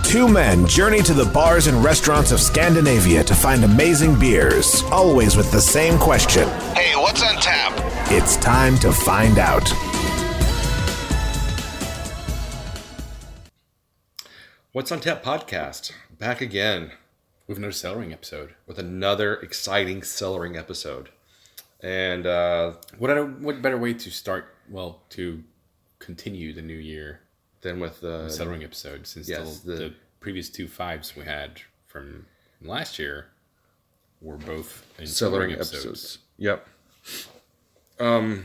Two men journey to the bars and restaurants of Scandinavia to find amazing beers, always with the same question. Hey, what's on tap? It's time to find out. What's on Tap podcast, back again with another cellaring episode. with another exciting cellaring episode. And What better way to start, to continue the new year then with the cellaring episode, since yes, the previous two fives we had from last year were both in cellaring episodes. Yep. So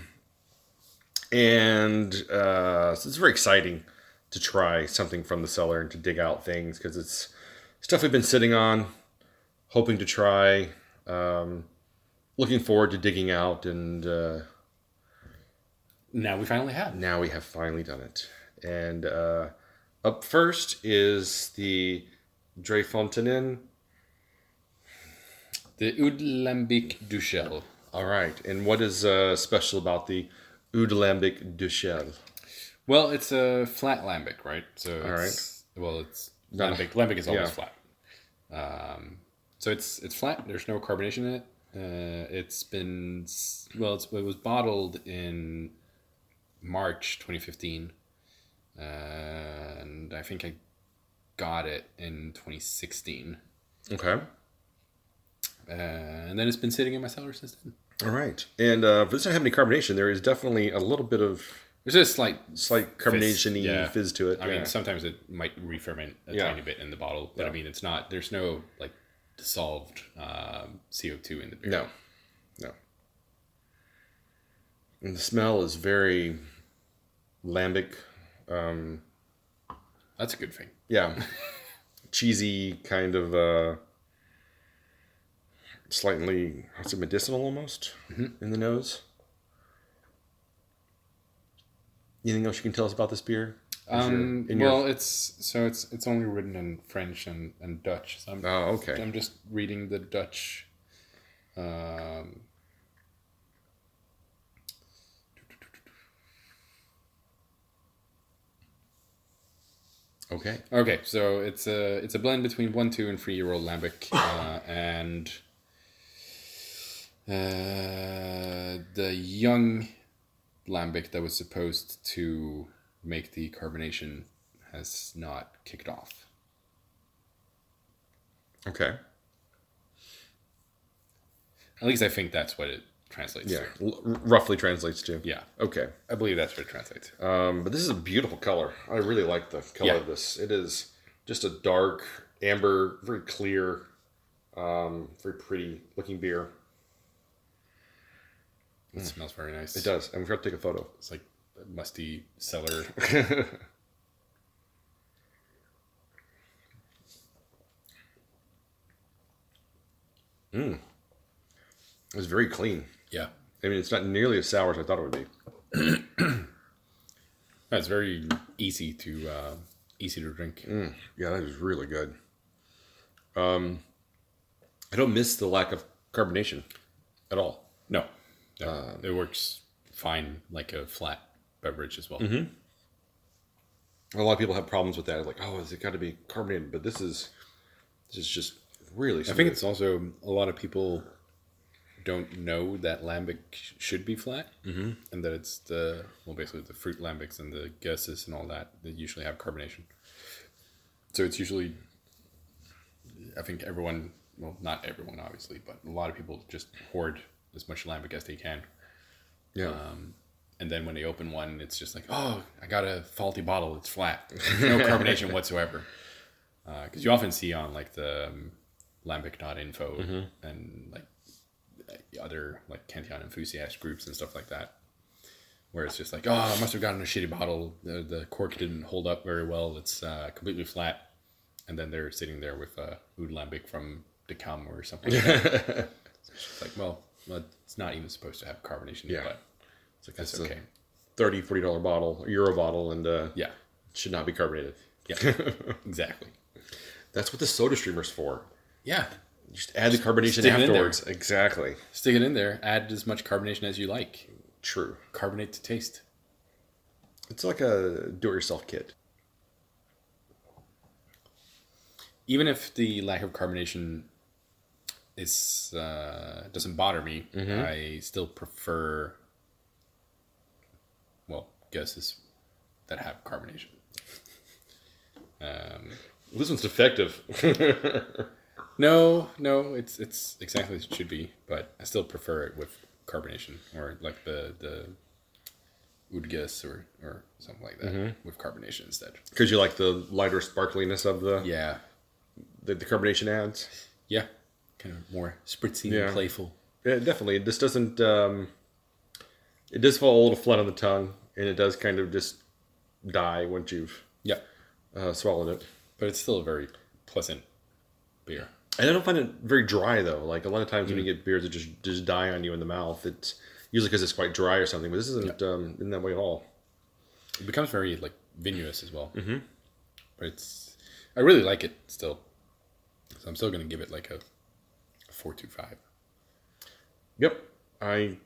it's very exciting to try something from the cellar and to dig out things, because it's stuff we've been sitting on, hoping to try, looking forward to digging out, and Now we finally have. now we have finally done it. And up first is the Dre Fonteinen. The Oude Lambiek Doesjel. All right. And what is special about the Oude Lambiek Doesjel? Well, it's a flat lambic, right? So All right. It's lambic. Lambic is always Yeah. flat. So it's flat. There's no carbonation in it. It was bottled in March 2015, and I think I got it in 2016. Okay. And then it's been sitting in my cellar since then. All right. And if it doesn't have any carbonation, there is definitely a little bit of There's a slight carbonation-y fizz to it. I mean, sometimes it might re-ferment a tiny bit in the bottle, but I mean, it's not. There's no dissolved CO2 in the beer. No. And the smell is very lambic. That's a good thing. Yeah. Cheesy, kind of slightly, medicinal almost in the nose. Anything else you can tell us about this beer? It's only written in French and Dutch. So okay. I'm just reading the Dutch. Okay. So it's a blend between 1, 2, and 3-year-old lambic, and the young lambic that was supposed to make the carbonation has not kicked off. Okay. At least I think that's what it translates Yeah. to. Roughly translates to. Yeah. Okay. I believe that's what it translates. But this is a beautiful color. I really like the color of this. It is just a dark amber, very clear, very pretty looking beer. It smells very nice. It does. And we forgot to take a photo. It's like a musty cellar. It's very clean. Yeah. I mean, it's not nearly as sour as I thought it would be. It's very easy to drink. Yeah, that is really good. I don't miss the lack of carbonation at all. No. It works fine like a flat beverage as well. A lot of people have problems with that. Like, has it got to be carbonated? But this is just really smooth. I think it's also a lot of people don't know that lambic should be flat, and that it's basically the fruit lambics and the gueuses and all that usually have carbonation. So it's usually, I think everyone, not everyone obviously, but a lot of people just hoard as much lambic as they can. Yeah. And then when they open one, it's just like, I got a faulty bottle. It's flat. There's no carbonation whatsoever. Because you often see on the lambic.info and other Cantillon enthusiast groups and stuff like that, where it's just like, I must have gotten a shitty bottle. The cork didn't hold up very well. It's completely flat. And then they're sitting there with Oude Lambiek from De Kam or something like that. It's just like, well, it's not even supposed to have carbonation in it, but It's like that's it's okay. a $30, $40 bottle, a Euro bottle, and it Yeah. should not be carbonated. Yeah. Exactly. That's what the soda streamer's for. Yeah. Just add the carbonation stick it in there. afterwards. Exactly. Stick it in there. Add as much carbonation as you like. True. Carbonate to taste. It's like a do-it-yourself kit. even if the lack of carbonation is doesn't bother me, I still prefer gueuses that have carbonation. This one's defective. No, it's exactly as it should be, but I still prefer it with carbonation, or like the Oude gueuze or something like that with carbonation instead. Because you like the lighter sparkliness of the carbonation adds. Yeah, kind of more spritzy and playful. Yeah, definitely. This doesn't. It does fall a little flat on the tongue, and it does kind of just die once you've swallowed it. But it's still a very pleasant beer. And I don't find it very dry though. Like a lot of times when you get beers that just die on you in the mouth, it's usually because it's quite dry or something. But this isn't in that way at all. It becomes very like vinous as well. Mm-hmm. But I really like it still. So I'm still going to give it like a 4.25. Yep, I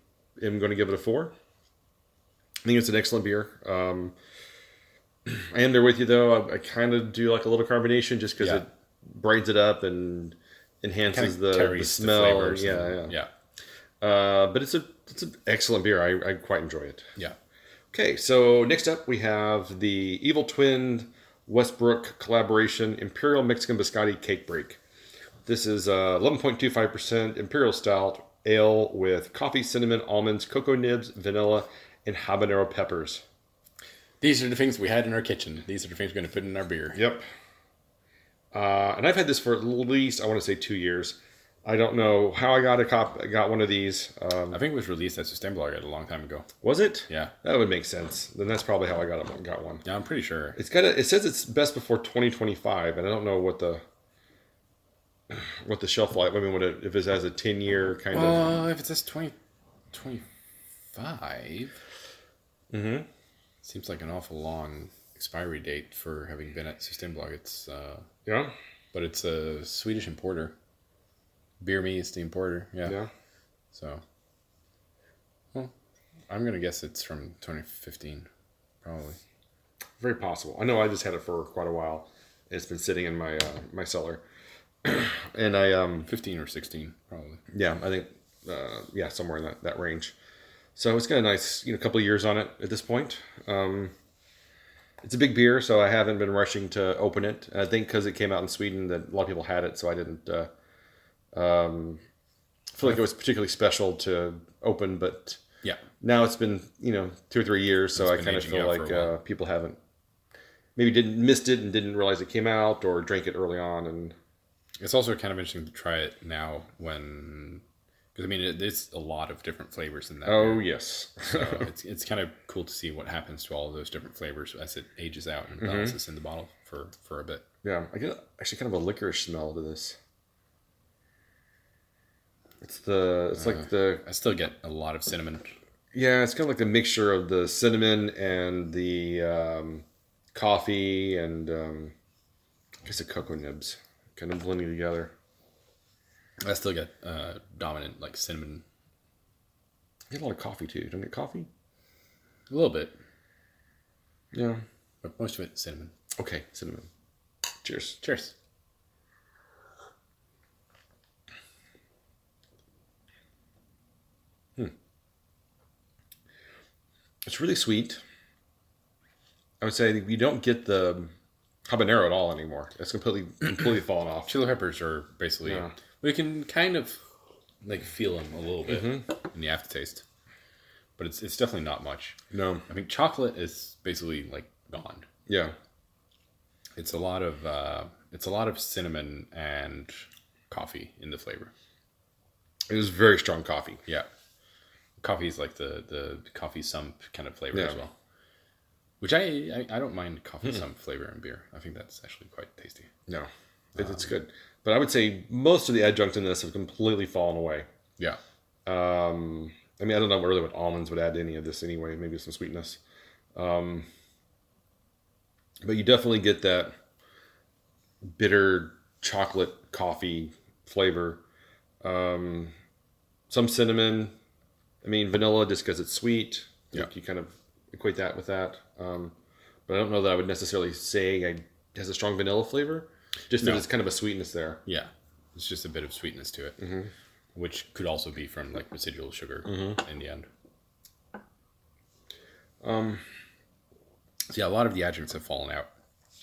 am going to give it a 4. I think it's an excellent beer. I am there with you though. I kind of do like a little carbonation just because it brightens it up and enhances the smell. But it's an excellent beer. I quite enjoy it. Yeah. Okay, so next up we have the Evil Twin Westbrook collaboration Imperial Mexican Biscotti Cake Break. This is 11.25% Imperial Stout ale with coffee, cinnamon, almonds, cocoa nibs, vanilla, and habanero peppers. These are the things we had in our kitchen. These are the things we're going to put in our beer. Yep. And I've had this for at least, I want to say 2 years. I don't know how I got one of these. I think it was released at Systembolaget a long time ago. Was it? Yeah. That would make sense. Then that's probably how I got one. Yeah, I'm pretty sure. It says it's best before 2025, and I don't know what the shelf life. I mean, if it has a 10-year kind of. Well, if it says 2025. Seems like an awful long expiry date for having been at Systembolaget. But it's a Swedish importer. Beer Me is the importer. Yeah. So, well, I'm going to guess it's from 2015, probably. Very possible. I know I just had it for quite a while. It's been sitting in my my cellar. And I 15 or 16, probably. Yeah, I think somewhere in that range. So it's got a nice, couple of years on it at this point. It's a big beer, so I haven't been rushing to open it. And I think because it came out in Sweden, that a lot of people had it, so I didn't feel like it was particularly special to open. But now it's been 2 or 3 years, so I kind of feel like people haven't missed it and didn't realize it came out or drank it early on. And it's also kind of interesting to try it now because, I mean, there's a lot of different flavors in that. Oh, beer. Yes. So it's kind of cool to see what happens to all of those different flavors as it ages out and balances in the bottle for a bit. Yeah, I get actually kind of a licorice smell to this. I still get a lot of cinnamon. Yeah, it's kind of like a mixture of the cinnamon and the coffee and I guess the cocoa nibs kind of blending together. I still get dominant like cinnamon. I get a lot of coffee too. Don't you get coffee? A little bit. Yeah. But most of it cinnamon. Okay, cinnamon. Cheers. Cheers. It's really sweet. I would say you don't get the habanero at all anymore. It's completely fallen off. Chili peppers are basically... We can kind of like feel them a little bit in the aftertaste. But it's definitely not much. No. I mean, chocolate is basically like gone. Yeah. It's a lot of cinnamon and coffee in the flavor. It is very strong coffee. Yeah. Coffee is like the coffee sump kind of flavor as well. Which I don't mind coffee sump flavor in beer. I think that's actually quite tasty. No. It's good. But I would say most of the adjuncts in this have completely fallen away. Yeah. I mean, I don't know really what almonds would add to any of this anyway. Maybe some sweetness. But you definitely get that bitter chocolate coffee flavor. Some cinnamon. I mean, vanilla just because it's sweet. Yeah. You kind of equate that with that. But I don't know that I would necessarily say it has a strong vanilla flavor. Just that there's kind of a sweetness there. Yeah. It's just a bit of sweetness to it, which could also be from like residual sugar in the end. So yeah, a lot of the adjuncts have fallen out.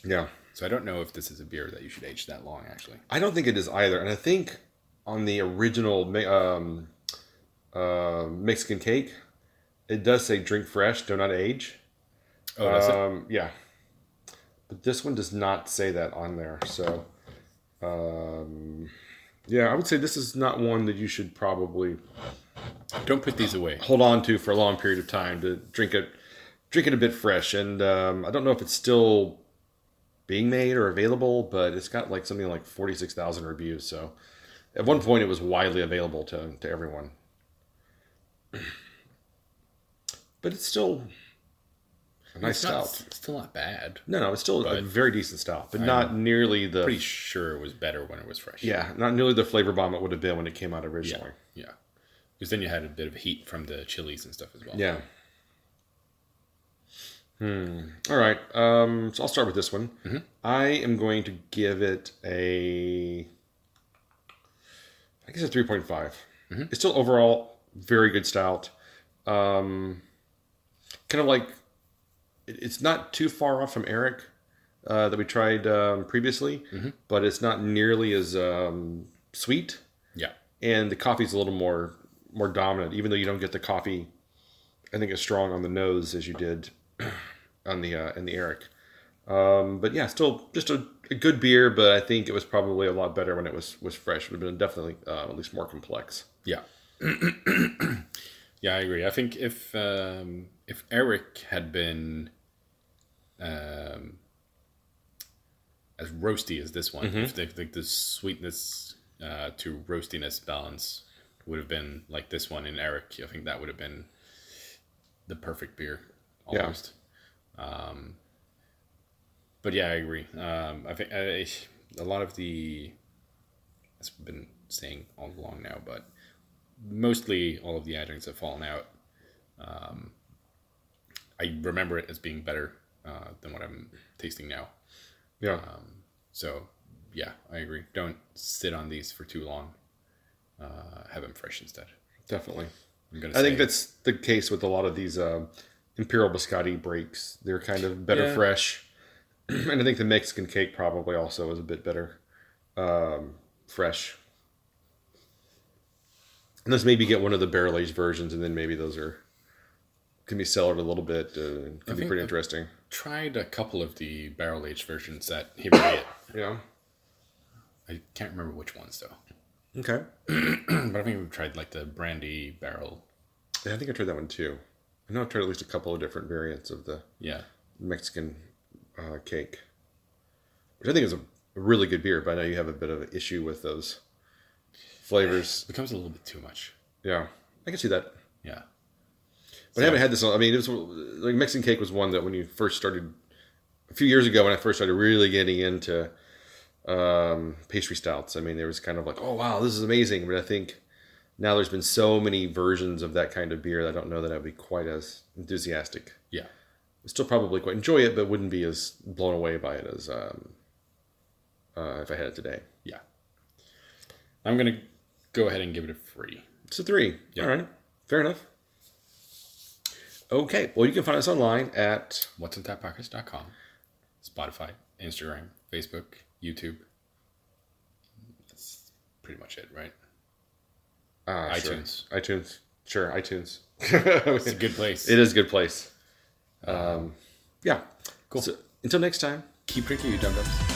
Yeah. So I don't know if this is a beer that you should age that long, actually. I don't think it is either. And I think on the original Mexican cake, it does say drink fresh, do not age. Oh, does it? Yeah. But this one does not say that on there. So, yeah, I would say this is not one that you should probably Don't put these away. hold on to for a long period of time to drink it a bit fresh. And I don't know if it's still being made or available, but it's got like something like 46,000 reviews. So at one point it was widely available to everyone. But it's still a nice stout. It's still not bad. No, it's still a very decent stout, but not nearly the... Pretty sure it was better when it was fresh. Yeah, not nearly the flavor bomb it would have been when it came out originally. Yeah. Because then you had a bit of heat from the chilies and stuff as well. Yeah. All right. So I'll start with this one. I am going to give it I guess a 3.5. It's still overall very good stout. Kind of like, it's not too far off from Eric that we tried previously, but it's not nearly as sweet. Yeah. And the coffee's a little more dominant, even though you don't get the coffee, I think, as strong on the nose as you did on the in the Eric. But yeah, still just a good beer, but I think it was probably a lot better when it was fresh. It would have been definitely at least more complex. Yeah. Yeah, I agree. I think if Eric had been as roasty as this one, if the sweetness to roastiness balance would have been like this one in Eric, I think that would have been the perfect beer almost. Yeah. But yeah, I agree. I think a lot of the, as we've been saying all along now, but mostly all of the adjuncts have fallen out. I remember it as being better than what I'm tasting now. Yeah. So yeah, I agree. Don't sit on these for too long. Have them fresh instead. Definitely. I think that's the case with a lot of these imperial biscotti breaks. They're kind of better fresh. And I think the Mexican cake probably also is a bit better fresh. Unless maybe get one of the barrel aged versions, and then maybe those can be cellared a little bit. Can be pretty interesting. Tried a couple of the barrel aged versions at Hibbert. Yeah. I can't remember which ones though. Okay. But I think we've tried like the brandy barrel. Yeah, I think I tried that one too. I know I've tried at least a couple of different variants of the Mexican cake, which I think is a really good beer, but I know you have a bit of an issue with those flavors. It becomes a little bit too much. Yeah, I can see that. Yeah. But I haven't had this. I mean, it was like Mexican cake was one that when you first started, a few years ago when I first started really getting into pastry stouts, I mean, there was kind of like, oh wow, this is amazing. But I think now there's been so many versions of that kind of beer that I don't know that I'd be quite as enthusiastic. Yeah. I still probably quite enjoy it, but wouldn't be as blown away by it as if I had it today. Yeah. I'm going to go ahead and give it a 3. It's a 3. Yeah. All right. Fair enough. Okay. Well, you can find us online at whatsontappockets.com, Spotify, Instagram, Facebook, YouTube. That's pretty much it, right? iTunes. Sure. iTunes. Sure, iTunes. It's a good place. It is a good place. Yeah. Cool. So, until next time. Keep drinking, you dum-dums.